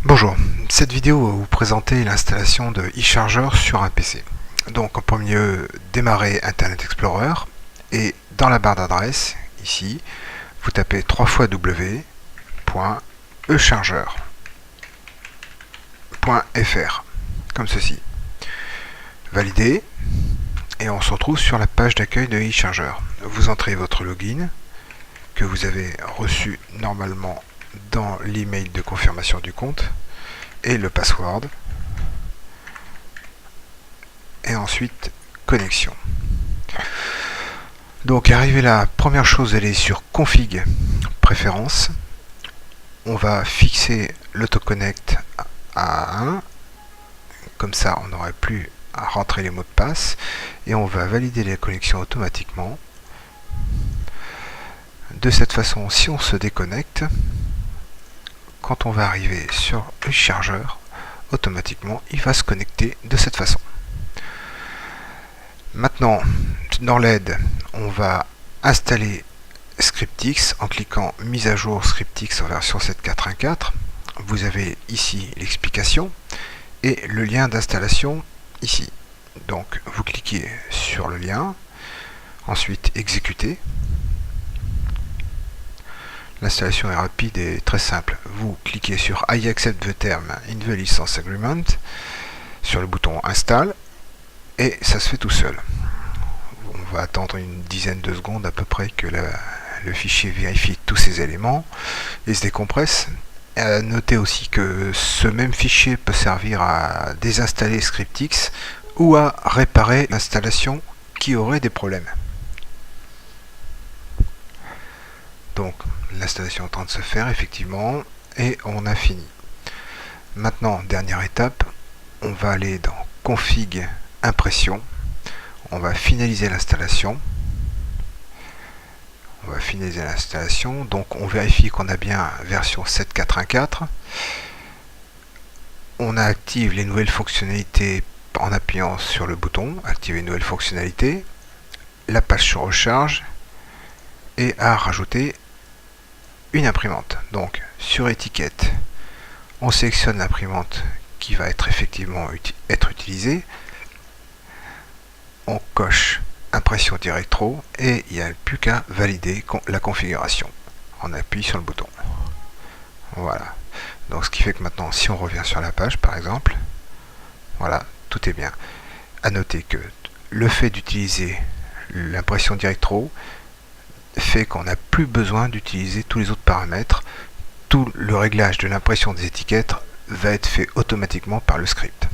Bonjour, cette vidéo va vous présenter l'installation de eCharger sur un PC. Donc en premier lieu, démarrez Internet Explorer et dans la barre d'adresse, ici, vous tapez 3 fois w.echarger.fr comme ceci. Validez et on se retrouve sur la page d'accueil de eCharger. Vous entrez votre login que vous avez reçu normalement dans l'email de confirmation du compte et le password et ensuite connexion. Donc arrivé là, première chose, elle est sur config préférences. On va fixer l'autoconnect à 1, comme ça on n'aurait plus à rentrer les mots de passe, et on va valider les connexions automatiquement. De cette façon, si on se déconnecte, quand on va arriver sur le chargeur, automatiquement il va se connecter de cette façon. Maintenant, dans l'aide, on va installer Scriptix en cliquant mise à jour Scriptix en version 7.4.1.4. Vous avez ici l'explication et le lien d'installation ici. Donc vous cliquez sur le lien, ensuite exécuter. L'installation est rapide et très simple. Vous cliquez sur I accept the term in the license agreement sur le bouton install et ça se fait tout seul. On va attendre une dizaine de secondes à peu près que le fichier vérifie tous ces éléments et se décompresse. Notez aussi que ce même fichier peut servir à désinstaller Scriptix ou à réparer l'installation qui aurait des problèmes. Donc l'installation est en train de se faire effectivement et on a fini. Maintenant, dernière étape, on va aller dans config impression. On va finaliser l'installation. Donc on vérifie qu'on a bien version 7.4.1.4. On active les nouvelles fonctionnalités en appuyant sur le bouton activer nouvelles fonctionnalités. La page se recharge et à rajouter une imprimante. Donc sur étiquette, on sélectionne l'imprimante qui va être effectivement utilisée. On coche impression directro et il n'y a plus qu'à valider la configuration. On appuie sur le bouton. Voilà. Donc ce qui fait que maintenant, si on revient sur la page par exemple, voilà, tout est bien. À noter que le fait d'utiliser l'impression directro fait qu'on n'a plus besoin d'utiliser tous les autres paramètres. Tout le réglage de l'impression des étiquettes va être fait automatiquement par le script.